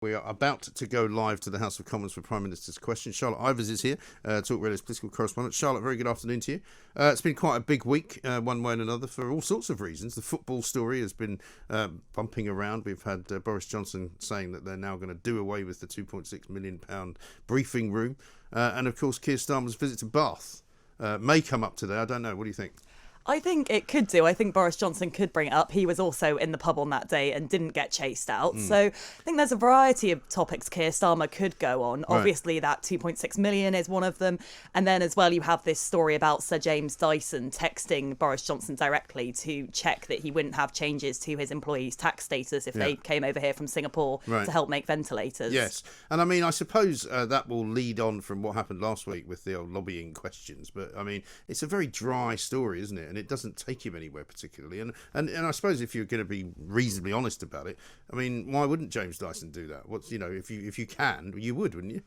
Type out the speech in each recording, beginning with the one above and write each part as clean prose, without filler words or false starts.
We are about to go live to the House of Commons for Prime Minister's question. Charlotte Ivers is here, talkRADIO's political correspondent. Charlotte, very good afternoon to you. It's been quite a big week, one way and another, for all sorts of reasons. The football story has been bumping around. We've had Boris Johnson saying that they're now going to do away with the £2.6 million briefing room. And, of course, Keir Starmer's visit to Bath may come up today. I don't know. What do you think? I think it could do. I think Boris Johnson could bring it up. He was also in the pub on that day and didn't get chased out. So I think there's a variety of topics Keir Starmer could go on. Right. Obviously, that 2.6 million is one of them. And then as well, you have this story about Sir James Dyson texting Boris Johnson directly to check that he wouldn't have changes to his employees' tax status if they came over here from Singapore to help make ventilators. Yes. And I mean, I suppose that will lead on from what happened last week with the old lobbying questions. But I mean, it's a very dry story, isn't it? And it doesn't take him anywhere particularly. And I suppose if you're going to be reasonably honest about it, I mean, why wouldn't James Dyson do that? If you can, you would, wouldn't you?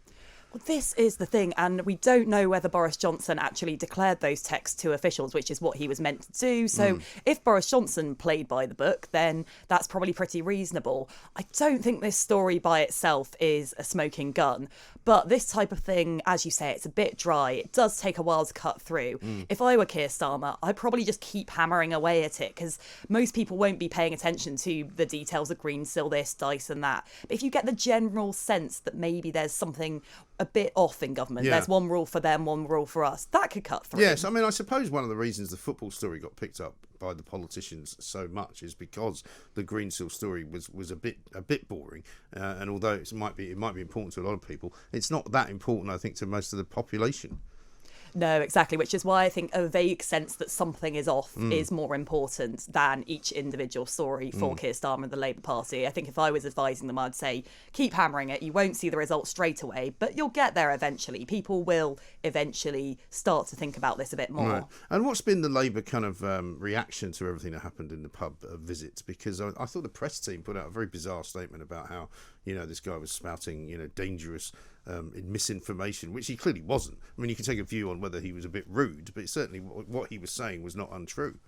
Well, this is the thing, and we don't know whether Boris Johnson actually declared those texts to officials, which is what he was meant to do. So if Boris Johnson played by the book, then that's probably pretty reasonable. I don't think this story by itself is a smoking gun, but this type of thing, as you say, it's a bit dry. It does take a while to cut through. If I were Keir Starmer, I'd probably just keep hammering away at it, because most people won't be paying attention to the details of Greensill this, Dyson that. But if you get the general sense that maybe there's something a bit off in government, there's one rule for them, one rule for us, that could cut through. Yes, I mean, I suppose one of the reasons the football story got picked up by the politicians so much is because the Greensill story was a bit boring, and although it might be important to a lot of people, it's not that important, I think, to most of the population. No, exactly, which is why I think a vague sense that something is off is more important than each individual story for Keir Starmer and the Labour Party. I think if I was advising them, I'd say keep hammering it. You won't see the results straight away, but you'll get there eventually. People will eventually start to think about this a bit more. Right. And what's been the Labour kind of reaction to everything that happened in the pub visits? Because I thought the press team put out a very bizarre statement about how, this guy was spouting, dangerous misinformation, which he clearly wasn't. I mean, you can take a view on whether he was a bit rude, but certainly what he was saying was not untrue.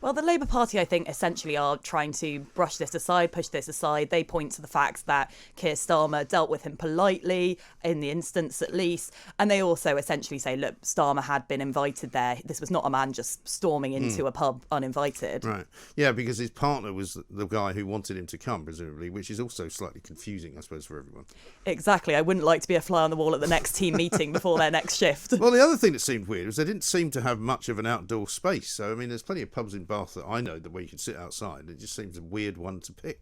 Well, the Labour Party, I think, essentially are trying to brush this aside, push this aside. They point to the fact that Keir Starmer dealt with him politely, in the instance at least. And they also essentially say, look, Starmer had been invited there. This was not a man just storming into a pub uninvited. Right. Yeah, because his partner was the guy who wanted him to come, presumably, which is also slightly confusing, I suppose, for everyone. Exactly. I wouldn't like to be a fly on the wall at the next team meeting before their next shift. Well, the other thing that seemed weird was they didn't seem to have much of an outdoor space. So, I mean, there's plenty of pubs in Bath that I know where you can sit outside. It just seems a weird one to pick.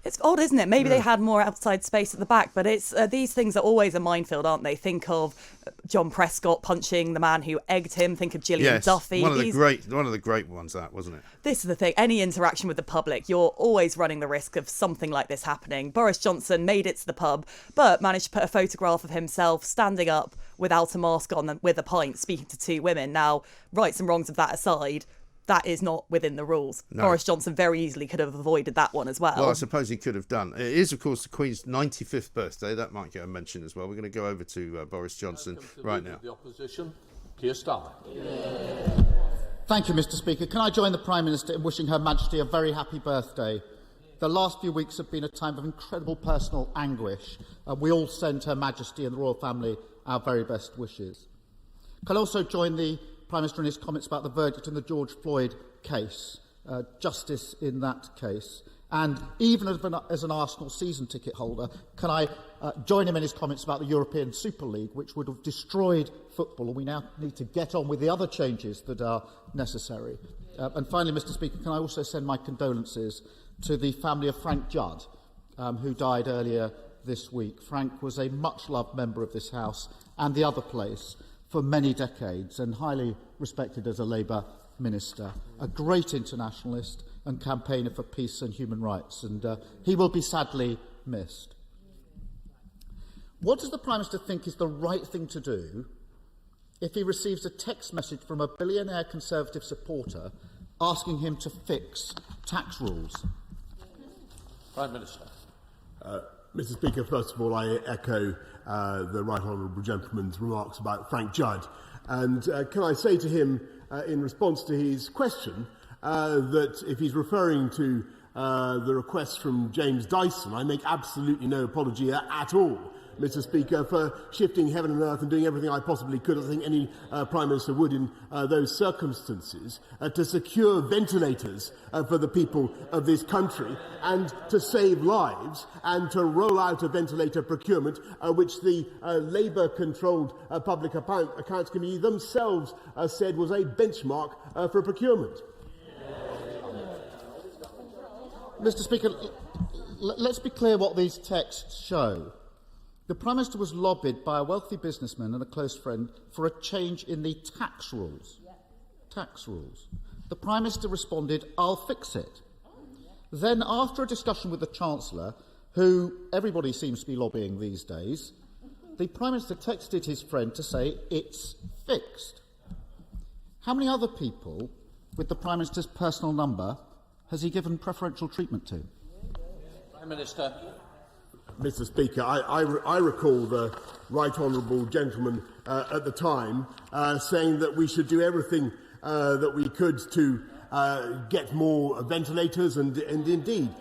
It's odd, isn't it? Maybe they had more outside space at the back, but it's these things are always a minefield, aren't they? Think of John Prescott punching the man who egged him. Think of Gillian Duffy. One of the great ones, that, wasn't it? This is the thing. Any interaction with the public, you're always running the risk of something like this happening. Boris Johnson made it to the pub, but managed to put a photograph of himself standing up without a mask on and with a pint, speaking to two women. Now, rights and wrongs of that aside, that is not within the rules. No. Boris Johnson very easily could have avoided that one as well. Well, I suppose he could have done. It is, of course, the Queen's 95th birthday. That might get a mention as well. We're going to go over to Boris Johnson right now. The opposition, Keir Starmer. Thank you, Mr. Speaker. Can I join the Prime Minister in wishing Her Majesty a very happy birthday? The last few weeks have been a time of incredible personal anguish. We all send Her Majesty and the royal family our very best wishes. Can I also join the Prime Minister in his comments about the verdict in the George Floyd case, justice in that case, and even as an Arsenal season ticket holder, can I join him in his comments about the European Super League, which would have destroyed football, and we now need to get on with the other changes that are necessary. And finally, Mr. Speaker, can I also send my condolences to the family of Frank Judd, who died earlier this week. Frank was a much-loved member of this House and the other place for many decades, and highly respected as a Labour minister, a great internationalist and campaigner for peace and human rights, and he will be sadly missed. What does the Prime Minister think is the right thing to do if he receives a text message from a billionaire Conservative supporter asking him to fix tax rules? Prime Minister. Mr. Speaker, first of all, I echo the Right Honourable Gentleman's remarks about Frank Judd. And can I say to him, in response to his question, that if he's referring to the request from James Dyson. I make absolutely no apology at all, Mr. Speaker, for shifting heaven and earth and doing everything I possibly could, as I think any Prime Minister would in those circumstances, to secure ventilators for the people of this country and to save lives and to roll out a ventilator procurement, which the Labour-controlled Public Accounts Committee themselves said was a benchmark for procurement. Mr. Speaker, let's be clear what these texts show. The Prime Minister was lobbied by a wealthy businessman and a close friend for a change in the tax rules. Tax rules. The Prime Minister responded, "I'll fix it." Then, after a discussion with the Chancellor, who everybody seems to be lobbying these days, the Prime Minister texted his friend to say, "It's fixed." How many other people with the Prime Minister's personal number has he given preferential treatment to? Prime Minister. Mr. Speaker, I recall the right honourable gentleman at the time saying that we should do everything that we could to get more ventilators, and indeed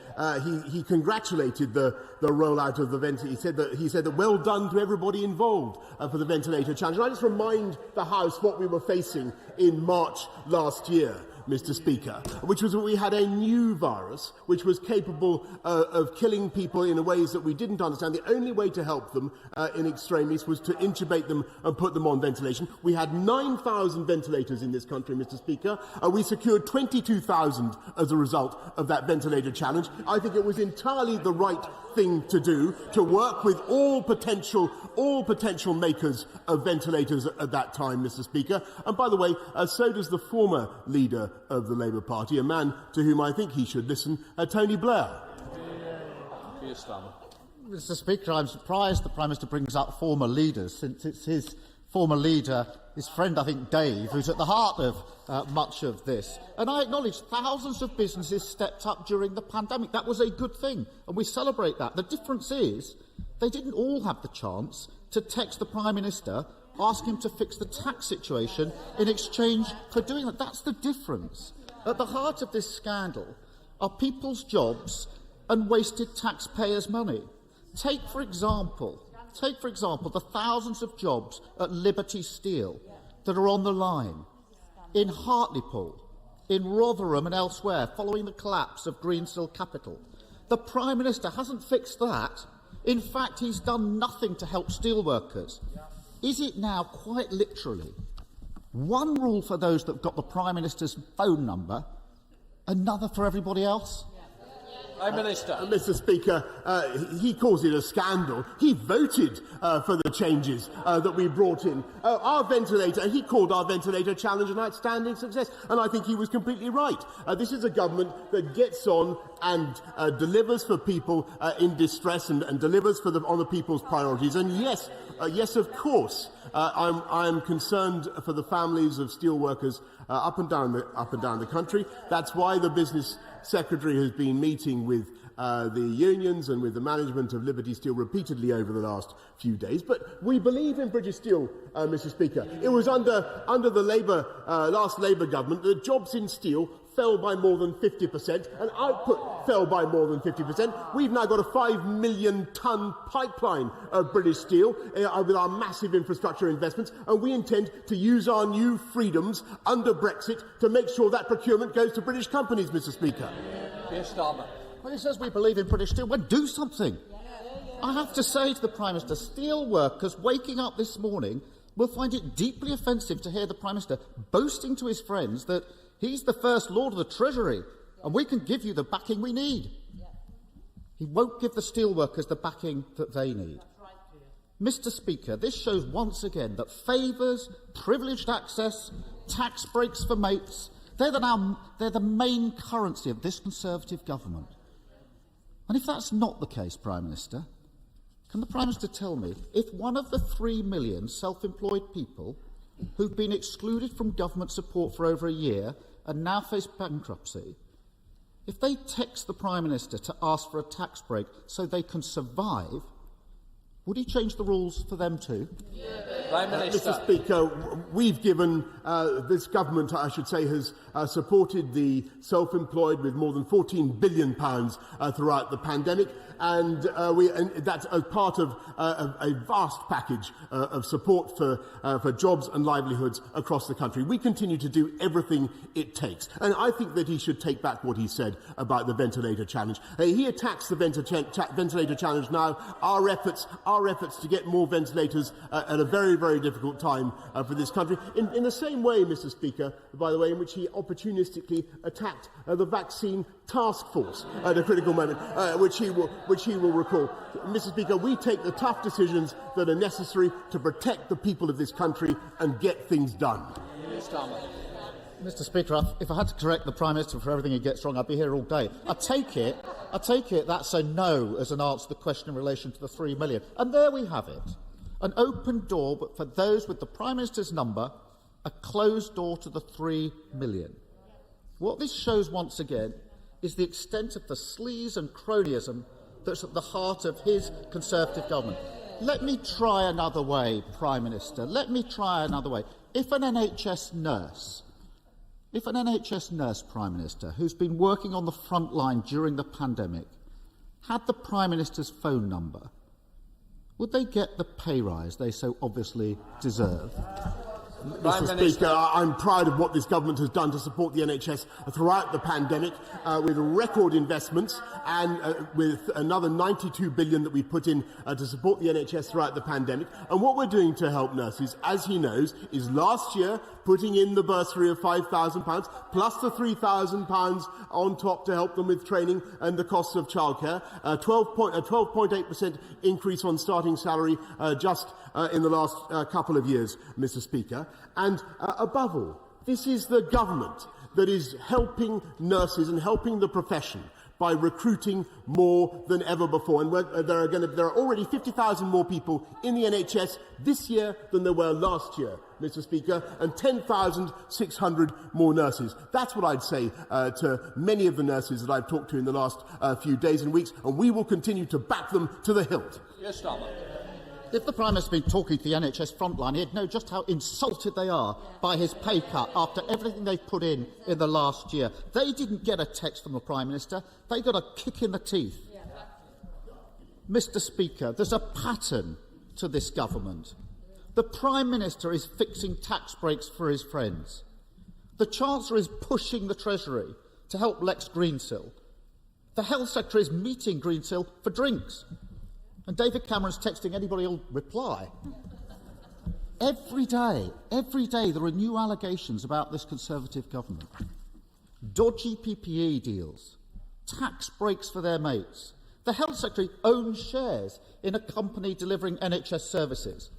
he congratulated the rollout of the ventilator. He said that well done to everybody involved for the ventilator challenge. And I just remind the House what we were facing in March last year, Mr. Speaker, which was that we had a new virus which was capable of killing people in ways that we didn't understand. The only way to help them in extremis was to intubate them and put them on ventilation. We had 9,000 ventilators in this country, Mr. Speaker. We secured 22,000 as a result of that ventilator challenge. I think it was entirely the right thing to do, to work with all potential makers of ventilators at that time, Mr. Speaker. And by the way, so does the former leader of the Labour Party, a man to whom I think he should listen, Tony Blair. KEIR STARMER. Mr. Speaker, I'm surprised the Prime Minister brings up former leaders, since it's his former leader, his friend, I think, Dave, who's at the heart of much of this. And I acknowledge thousands of businesses stepped up during the pandemic. That was a good thing, and we celebrate that. The difference is they didn't all have the chance to text the Prime Minister, ask him to fix the tax situation in exchange for doing that. That's the difference. At the heart of this scandal are people's jobs and wasted taxpayers' money. Take, for example, the thousands of jobs at Liberty Steel that are on the line, in Hartlepool, in Rotherham and elsewhere, following the collapse of Greensill Capital. The Prime Minister hasn't fixed that. In fact, he's done nothing to help steelworkers. Is it now, quite literally, one rule for those that have got the Prime Minister's phone number, another for everybody else? Prime Minister. Mr. Speaker, he calls it a scandal. He voted for the changes that we brought in. Our ventilator, he called our ventilator challenge an outstanding success, and I think he was completely right. This is a government that gets on and delivers for people in distress and delivers on the people's priorities. And yes, of course, I'm concerned for the families of steelworkers up and down the country. That's why the Business Secretary has been meeting with the unions and with the management of Liberty Steel repeatedly over the last few days. But we believe in British Steel, Mr. Speaker. It was under the last Labour government that jobs in steel fell by more than 50% and output fell by more than 50%. We've now got a 5 million tonne pipeline of British Steel with our massive infrastructure investments, and we intend to use our new freedoms under Brexit to make sure that procurement goes to British companies, Mr. Speaker. KEIR STARMER. Well, he says we believe in British Steel. Well, do something. I have to say to the Prime Minister, steel workers waking up this morning will find it deeply offensive to hear the Prime Minister boasting to his friends that he's the First Lord of the Treasury and we can give you the backing we need. He won't give the steelworkers the backing that they need. Mr. Speaker, this shows once again that favours, privileged access, tax breaks for mates, they're the main currency of this Conservative government. And if that's not the case, Prime Minister, can the Prime Minister tell me if one of the 3 million self-employed people who've been excluded from government support for over a year and now face bankruptcy, if they text the Prime Minister to ask for a tax break so they can survive, would he change the rules for them too? Prime Minister. Mr. Speaker, we've given, this government, I should say, has supported the self-employed with more than £14 billion throughout the pandemic, and that's as part of a vast package of support for jobs and livelihoods across the country. We continue to do everything it takes, and I think that he should take back what he said about the ventilator challenge. He attacks the ventilator challenge now. Our efforts to get more ventilators at a very, very difficult time for this country. In the same way, Mr. Speaker, by the way, in which he opportunistically attacked the vaccine task force at a critical moment, which he will recall. Mr. Speaker, we take the tough decisions that are necessary to protect the people of this country and get things done. Starmer. Mr. Speaker, if I had to correct the Prime Minister for everything he gets wrong, I'd be here all day. I take it that's a no as an answer to the question in relation to the 3 million. And there we have it. An open door, but for those with the Prime Minister's number, a closed door to the 3 million. What this shows once again is the extent of the sleaze and cronyism that's at the heart of his Conservative government. Let me try another way, Prime Minister. Let me try another way. If an NHS nurse, Prime Minister, who's been working on the front line during the pandemic, had the Prime Minister's phone number, would they get the pay rise they so obviously deserve? Mr. Speaker, I'm proud of what this government has done to support the NHS throughout the pandemic, with record investments and with another £92 billion that we put in to support the NHS throughout the pandemic. And what we're doing to help nurses, as he knows, is last year putting in the bursary of £5,000 plus the £3,000 on top to help them with training and the costs of childcare, a 12.8% increase on starting salary just in the last couple of years, Mr. Speaker. And above all, this is the government that is helping nurses and helping the profession by recruiting more than ever before. And there are already 50,000 more people in the NHS this year than there were last year, Mr. Speaker, and 10,600 more nurses. That's what I'd say to many of the nurses that I've talked to in the last few days and weeks, and we will continue to back them to the hilt. Yes, Starmer. If the Prime Minister had been talking to the NHS frontline, he'd know just how insulted they are by his pay cut after everything they've put in the last year. They didn't get a text from the Prime Minister. They got a kick in the teeth. Yeah. Mr. Speaker, there's a pattern to this government. The Prime Minister is fixing tax breaks for his friends. The Chancellor is pushing the Treasury to help Lex Greensill. The Health Secretary is meeting Greensill for drinks. And David Cameron's texting anybody who'll reply. Every day there are new allegations about this Conservative government. Dodgy PPE deals, tax breaks for their mates. The Health Secretary owns shares in a company delivering NHS services.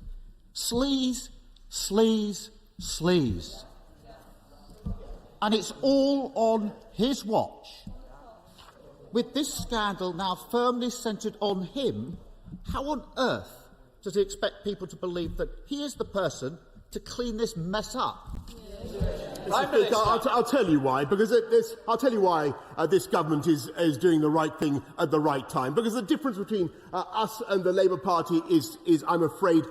Sleaze, sleaze, sleaze. And it's all on his watch. With this scandal now firmly centred on him, how on earth does he expect people to believe that he is the person to clean this mess up? Mr. Speaker, I'll tell you why. Because I'll tell you why this government is doing the right thing at the right time. Because the difference between us and the Labour Party is I'm afraid,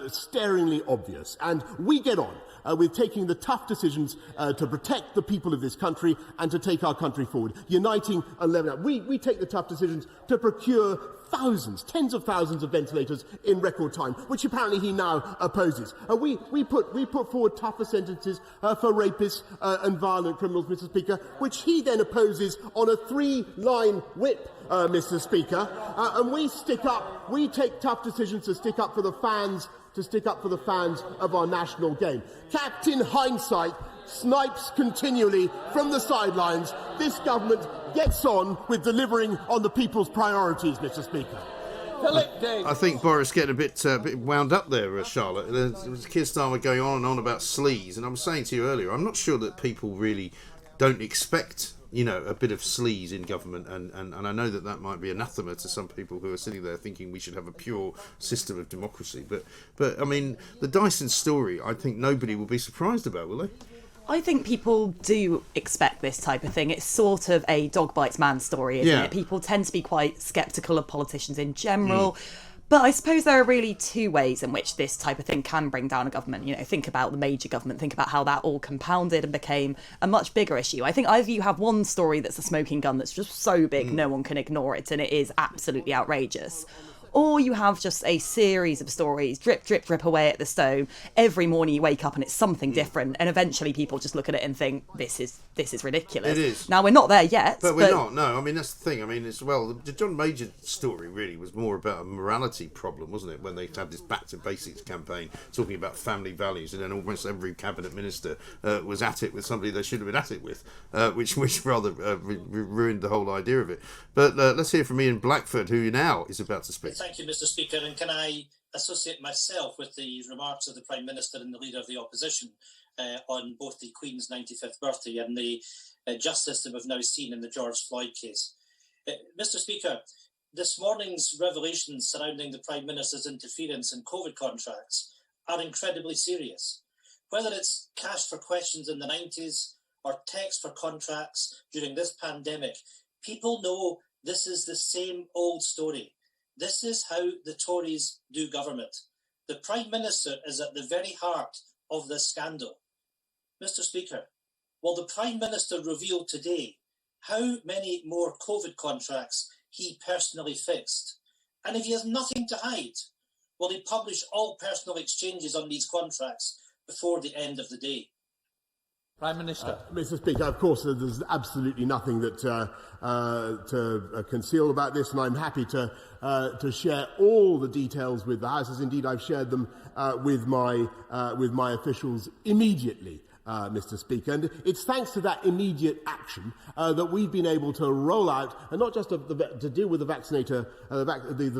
staringly obvious. And we get on with taking the tough decisions to protect the people of this country and to take our country forward, uniting and levelling up. We take the tough decisions to procure thousands, tens of thousands of ventilators in record time, which apparently he now opposes. We put forward tougher sentences for rapists and violent criminals, Mr. Speaker, which he then opposes on a 3-line whip, Mr. Speaker. And we take tough decisions to stick up for the fans, of our national game. Captain Hindsight snipes continually from the sidelines. This government gets on with delivering on the people's priorities, Mr. Speaker. I think Boris getting a bit wound up there, Charlotte. There's Keir Starmer going on and on about sleaze, and I was saying to you earlier, I'm not sure that people really don't expect, a bit of sleaze in government, and I know that might be anathema to some people who are sitting there thinking we should have a pure system of democracy. But I mean, the Dyson story, I think nobody will be surprised about, will they? I think people do expect this type of thing. It's sort of a dog bites man story, isn't it? People tend to be quite sceptical of politicians in general. But I suppose there are really two ways in which this type of thing can bring down a government. Think about the major government, think about how that all compounded and became a much bigger issue. I think either you have one story that's a smoking gun that's just so big no one can ignore it and it is absolutely outrageous. Or you have just a series of stories, drip, drip, drip away at the stone. Every morning you wake up and it's something different, and eventually people just look at it and think, this is ridiculous. It is. Now, we're not there yet. But we're not, no. I mean, that's the thing. I mean, the John Major story really was more about a morality problem, wasn't it? When they had this Back to Basics campaign talking about family values, and then almost every cabinet minister was at it with somebody they should have been at it with, which rather ruined the whole idea of it. But let's hear from Ian Blackford, who now is about to speak. Thank you, Mr. Speaker. And can I associate myself with the remarks of the Prime Minister and the Leader of the Opposition on both the Queen's 95th birthday and the justice that we've now seen in the George Floyd case. Mr. Speaker, this morning's revelations surrounding the Prime Minister's interference in COVID contracts are incredibly serious. Whether it's cash for questions in the 90s or text for contracts during this pandemic, people know this is the same old story. This is how the Tories do government. The Prime Minister is at the very heart of this scandal. Mr. Speaker, will the Prime Minister reveal today how many more COVID contracts he personally fixed? And if he has nothing to hide, will he publish all personal exchanges on these contracts before the end of the day? Prime Minister. Mr. Speaker, of course, there's absolutely nothing that to conceal about this, and I'm happy to share all the details with the House, as indeed I've shared them with my officials immediately. Mr. Speaker, and it's thanks to that immediate action that we've been able to roll out, and not just to deal with the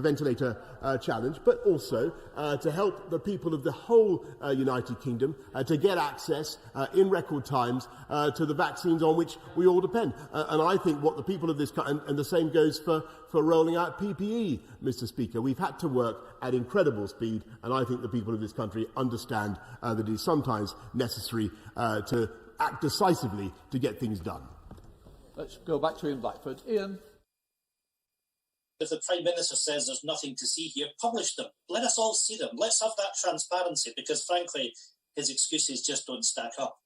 ventilator challenge, but also to help the people of the whole United Kingdom to get access in record times to the vaccines on which we all depend. And I think what the people of this country, and the same goes for rolling out PPE, Mr. Speaker. We've had to work at incredible speed, and I think the people of this country understand that it is sometimes necessary to act decisively to get things done. Let's go back to Ian Blackford. Ian. If the Prime Minister says there's nothing to see here, publish them. Let us all see them. Let's have that transparency, because frankly, his excuses just don't stack up.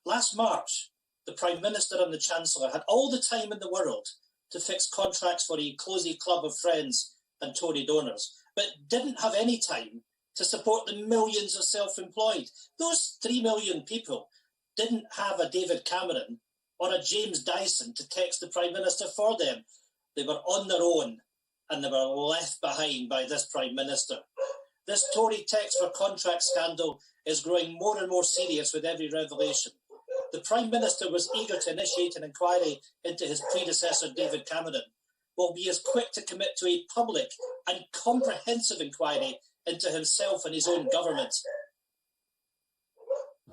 Last March, the Prime Minister and the Chancellor had all the time in the world to fix contracts for a cosy club of friends and Tory donors, but didn't have any time to support the millions of self-employed. Those 3 million people didn't have a David Cameron or a James Dyson to text the Prime Minister for them. They were on their own, and they were left behind by this Prime Minister. This Tory text for contract scandal is growing more and more serious with every revelation. The Prime Minister was eager to initiate an inquiry into his predecessor, David Cameron. Will be as quick to commit to a public and comprehensive inquiry into himself and his own government.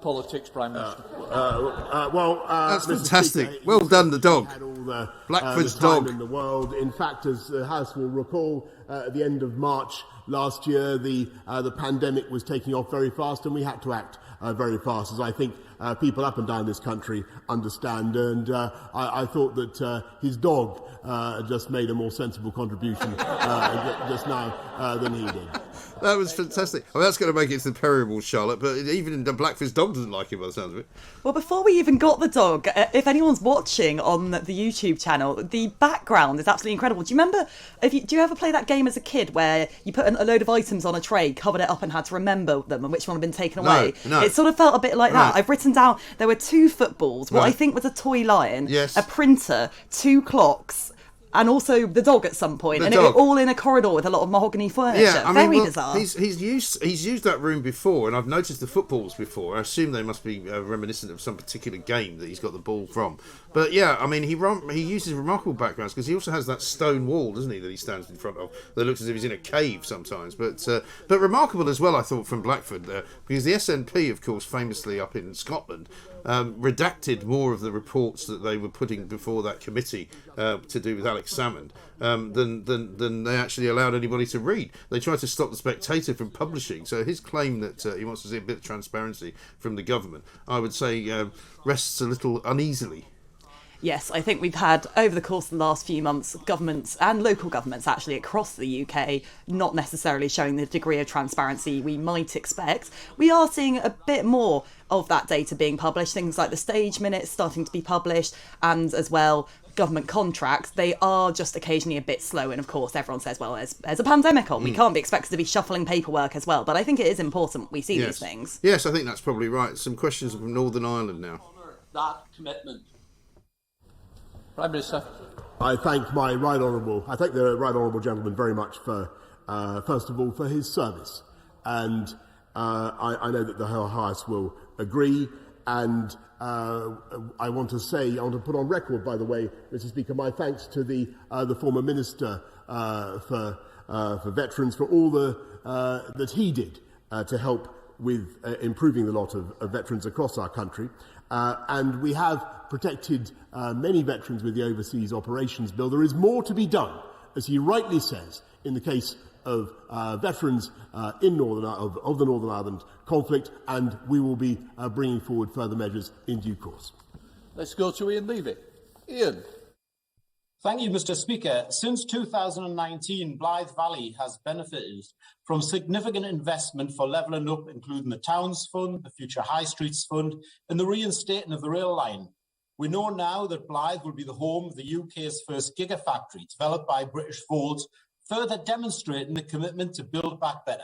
Politics, Prime Minister. That's Mr. fantastic. Speaker, Well done, the dog. had all the, Blackford's the time dog. in the world. In fact, as the House will recall, at the end of March last year, the pandemic was taking off very fast, and we had to act very fast, as I think people up and down this country understand. And I thought that his dog just made a more sensible contribution just now than he did. That was fantastic. I mean, that's going to make it to the Periwinkles, Charlotte, but even the Blackford's dog doesn't like it by the sounds of it. Well, before we even got the dog, if anyone's watching on the YouTube channel, the background is absolutely incredible. Do you remember, do you ever play that game as a kid where you put a load of items on a tray, covered it up and had to remember them and which one had been taken away? No. It sort of felt a bit like that. Right. I've written down, there were 2 footballs, what I Right. think was a toy lion, Yes. a printer, 2 clocks, and also the dog at some point. The And dog. it all in a corridor with a lot of mahogany furniture. Yeah, I mean, Very well, bizarre. he's used that room before, and I've noticed the footballs before. I assume they must be reminiscent of some particular game that he's got the ball from. But yeah, I mean, he uses remarkable backgrounds, because he also has that stone wall, doesn't he, that he stands in front of, that looks as if he's in a cave sometimes. But remarkable as well, I thought, from Blackford, because the SNP, of course, famously up in Scotland, redacted more of the reports that they were putting before that committee to do with Alex Salmond than they actually allowed anybody to read. They tried to stop the Spectator from publishing. So his claim that he wants to see a bit of transparency from the government, I would say, rests a little uneasily. Yes, I think we've had, over the course of the last few months, governments and local governments actually across the UK not necessarily showing the degree of transparency we might expect. We are seeing a bit more of that data being published, things like the stage minutes starting to be published, and as well government contracts. They are just occasionally a bit slow, and of course everyone says, well, there's a pandemic on, we can't be expected to be shuffling paperwork as well, but I think it is important we see these things. Yes, I think that's probably right. Some questions from Northern Ireland now. That commitment. Prime Minister. I thank the right honourable gentleman very much for, first of all, for his service. And I know that the House will agree. And I want to put on record, by the way, Mr. Speaker, my thanks to the former Minister for Veterans for all that he did to help with improving the lot of veterans across our country. And we have protected many veterans with the Overseas Operations Bill. There is more to be done, as he rightly says, in the case of veterans of the Northern Ireland conflict, and we will be bringing forward further measures in due course. Let's go to Ian Levy. Ian. Thank you, Mr. Speaker. Since 2019, Blythe Valley has benefited from significant investment for levelling up, including the Towns Fund, the Future High Streets Fund, and the reinstating of the rail line. We know now that Blythe will be the home of the UK's first gigafactory, developed by British Ford, further demonstrating the commitment to build back better.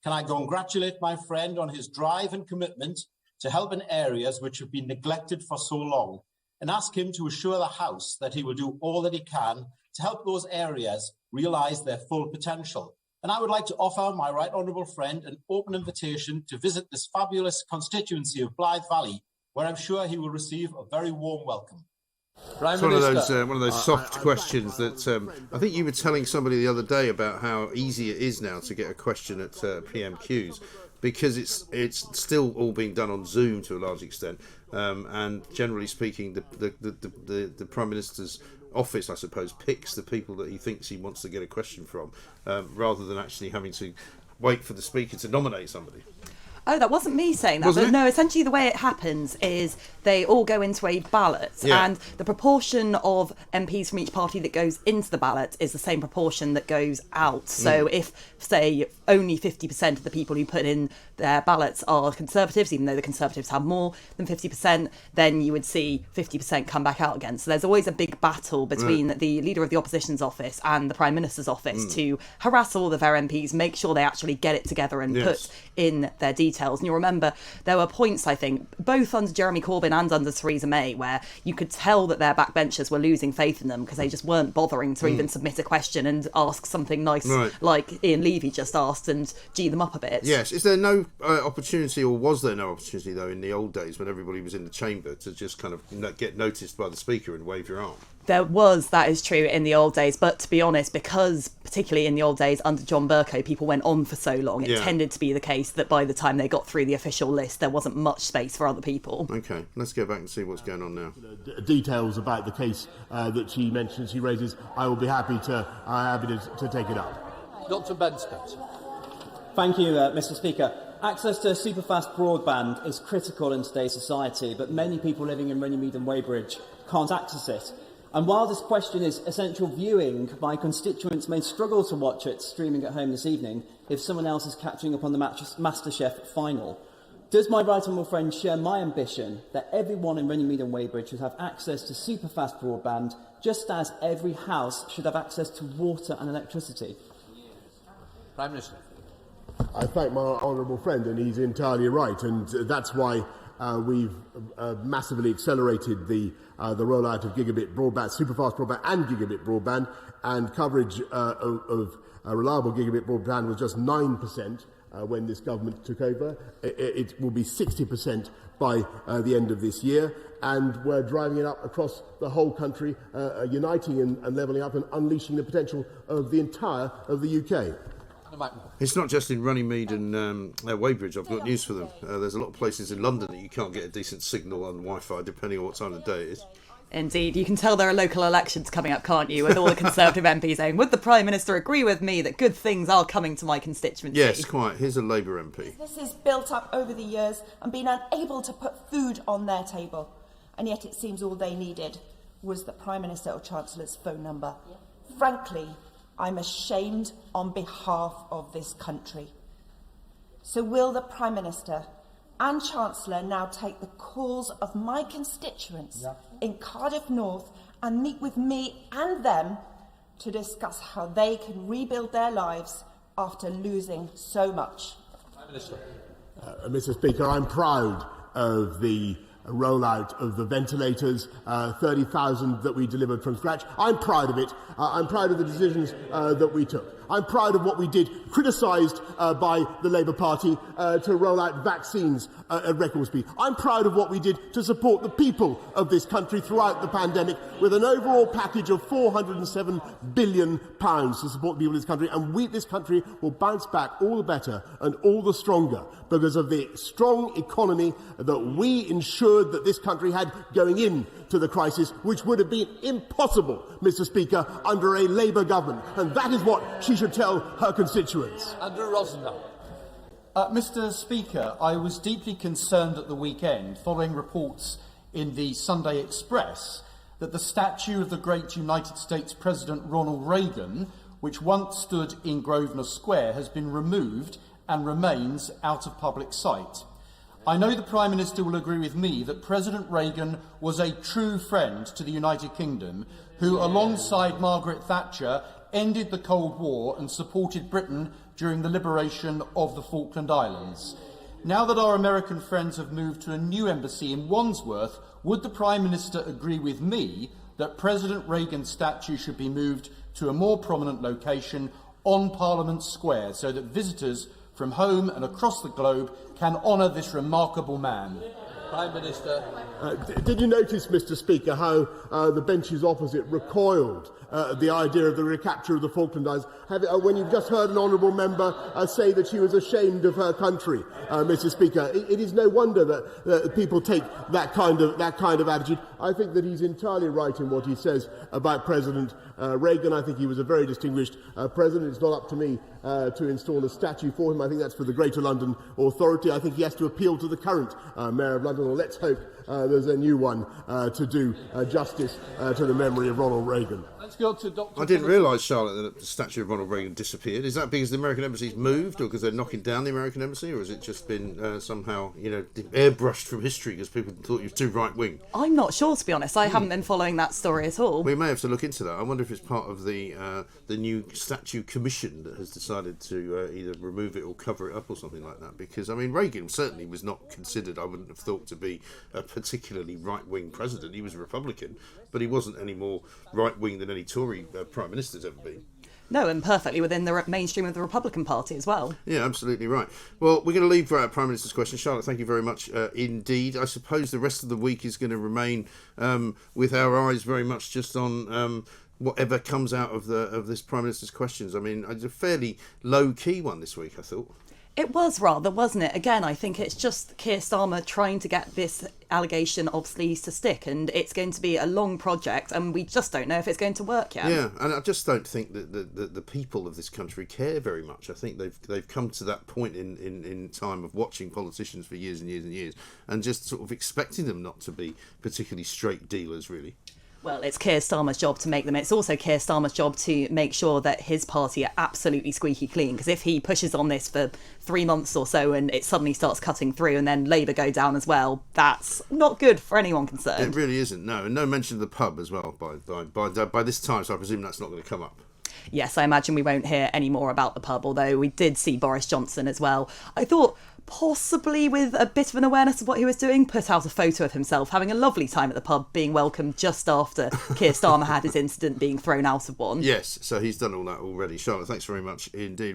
Can I congratulate my friend on his drive and commitment to help in areas which have been neglected for so long, and ask him to assure the House that he will do all that he can to help those areas realise their full potential. And I would like to offer my right honourable friend an open invitation to visit this fabulous constituency of Blythe Valley, where I'm sure he will receive a very warm welcome. It's one of those soft questions that I think you were telling somebody the other day about how easy it is now to get a question at PMQs, because it's still all being done on Zoom to a large extent, and generally speaking, the Prime Minister's office, I suppose, picks the people that he thinks he wants to get a question from, rather than actually having to wait for the Speaker to nominate somebody. Oh, that wasn't me saying that. But no, essentially the way it happens is they all go into a ballot, and the proportion of MPs from each party that goes into the ballot is the same proportion that goes out. So if, say, only 50% of the people who put in their ballots are Conservatives, even though the Conservatives have more than 50%, then you would see 50% come back out again. So there's always a big battle between the Leader of the Opposition's office and the Prime Minister's office to harass all of their MPs, make sure they actually get it together and put in their details. And you'll remember there were points, I think, both under Jeremy Corbyn and under Theresa May, where you could tell that their backbenchers were losing faith in them because they just weren't bothering to even submit a question and ask something nice like Ian Levy just asked and G them up a bit. Yes. Is there no opportunity, or was there no opportunity, though, in the old days when everybody was in the chamber to just kind of get noticed by the Speaker and wave your arm? There was, that is true, in the old days, but to be honest, because particularly in the old days under John Bercow, people went on for so long, it tended to be the case that by the time they got through the official list, there wasn't much space for other people. Okay, let's go back and see what's going on now. Details about the case that she mentions, she raises, I will be happy to take it up. Dr. Benspet. Thank you, Mr. Speaker. Access to superfast broadband is critical in today's society, but many people living in Runnymede and Weybridge can't access it. And while this question is essential viewing, my constituents may struggle to watch it streaming at home this evening if someone else is catching up on the MasterChef final. Does my right honourable friend share my ambition that everyone in Runnymede and Weybridge should have access to superfast broadband, just as every house should have access to water and electricity? Prime Minister. I thank my honourable friend, and he's entirely right, and that's why we've massively accelerated the rollout of gigabit broadband, superfast broadband and gigabit broadband, and coverage of reliable gigabit broadband was just 9% when this government took over. It will be 60% by the end of this year, and we're driving it up across the whole country, uniting and levelling up and unleashing the potential of the entire of the UK. It's not just in Runnymede and Weybridge. I've got news for them. There's a lot of places in London that you can't get a decent signal on Wi-Fi, depending on what time of day it is. Indeed. You can tell there are local elections coming up, can't you, with all the Conservative MPs saying, would the Prime Minister agree with me that good things are coming to my constituency? Yes, quite. Here's a Labour MP. This is built up over the years and been unable to put food on their table, and yet it seems all they needed was the Prime Minister or Chancellor's phone number. Frankly, I'm ashamed on behalf of this country. So will the Prime Minister and Chancellor now take the calls of my constituents in Cardiff North and meet with me and them to discuss how they can rebuild their lives after losing so much? Prime Minister. Mr. Speaker, I'm proud of the rollout of the ventilators, 30,000 that we delivered from scratch. I'm proud of it. I'm proud of the decisions that we took. I'm proud of what we did, criticised by the Labour Party, to roll out vaccines at record speed. I'm proud of what we did to support the people of this country throughout the pandemic with an overall package of £407 billion to support the people of this country. And this country will bounce back all the better and all the stronger because of the strong economy that we ensured that this country had going into the crisis, which would have been impossible, Mr. Speaker, under a Labour government. And that is what she should tell her constituents. Andrew Rosenthal. Mr. Speaker, I was deeply concerned at the weekend following reports in the Sunday Express that the statue of the great United States President Ronald Reagan, which once stood in Grosvenor Square, has been removed and remains out of public sight. I know the Prime Minister will agree with me that President Reagan was a true friend to the United Kingdom, who, alongside Margaret Thatcher, ended the Cold War and supported Britain during the liberation of the Falkland Islands. Now that our American friends have moved to a new embassy in Wandsworth, would the Prime Minister agree with me that President Reagan's statue should be moved to a more prominent location on Parliament Square so that visitors from home and across the globe can honour this remarkable man? Prime Minister. Did you notice, Mr. Speaker, how the benches opposite recoiled at the idea of the recapture of the Falkland Islands, when you've just heard an honourable member say that she was ashamed of her country, Mr. Speaker? It is no wonder that people take that kind of attitude. I think that he's entirely right in what he says about President Reagan. I think he was a very distinguished president. It's not up to me to install a statue for him. I think that's for the Greater London Authority. I think he has to appeal to the current Mayor of London, or let's hope there's a new one to do justice to the memory of Ronald Reagan. Let's go to Dr. I didn't realise, Charlotte, that the statue of Ronald Reagan disappeared. Is that because the American embassy's moved, or because they're knocking down the American embassy, or has it just been somehow, airbrushed from history because people thought you were too right-wing? I'm not sure, to be honest. I haven't been following that story at all. We may have to look into that. I wonder if it's part of the new statue commission that has decided to either remove it or cover it up or something like that. Because, I mean, Reagan certainly was not considered, I wouldn't have thought, to be a particularly right-wing president. He was a Republican, but he wasn't any more right-wing than any Tory Prime Minister's ever been. No, and perfectly within the mainstream of the Republican Party as well. Yeah, absolutely right. Well, we're going to leave Prime Minister's question. Charlotte, thank you very much indeed. I suppose the rest of the week is going to remain with our eyes very much just on whatever comes out of this Prime Minister's questions. I mean, it's a fairly low-key one this week, I thought. It was rather, wasn't it? Again, I think it's just Keir Starmer trying to get this allegation of sleaze to stick, and it's going to be a long project, and we just don't know if it's going to work yet. Yeah, and I just don't think that the people of this country care very much. I think they've come to that point in time of watching politicians for years and years and years, and just sort of expecting them not to be particularly straight dealers, really. Well, it's Keir Starmer's job to make them. It's also Keir Starmer's job to make sure that his party are absolutely squeaky clean. Because if he pushes on this for 3 months or so and it suddenly starts cutting through and then Labour go down as well, that's not good for anyone concerned. It really isn't, no. And no mention of the pub as well by this time, so I presume that's not going to come up. Yes, I imagine we won't hear any more about the pub, although we did see Boris Johnson as well. I thought, possibly with a bit of an awareness of what he was doing, put out a photo of himself having a lovely time at the pub, being welcomed just after Keir Starmer had his incident being thrown out of one. Yes, so he's done all that already. Charlotte, thanks very much indeed.